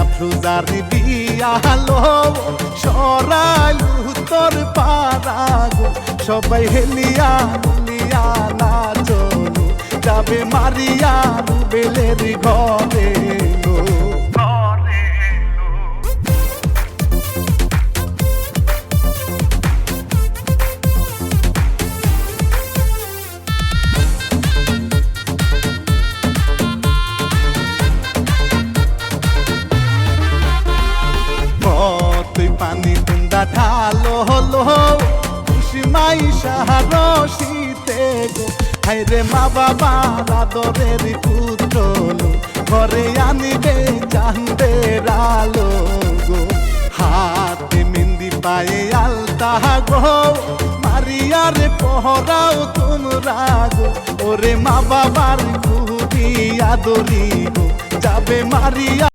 আফরুজার বিয়ালো সরাইলু তোর পাড়া গো সবাই হেলিয়া দুলিয়া নাচলু যাবে মারিয়া রুবেলের ঘরে লো তুই পানি কুন্দা ঢালো হলো খুশি মাই সাহারসিতে গো হাইরে মা বাবার আদরের পুত্র লো ঘরে আনিবে চাঁদের আলো গো হাতে মেহেন্দি পায়ে আলতা গো মারিয়ারে পহরাও তোমরা গো ওরে মা বাবার খুবই আদরি গো যাবে মারিয়া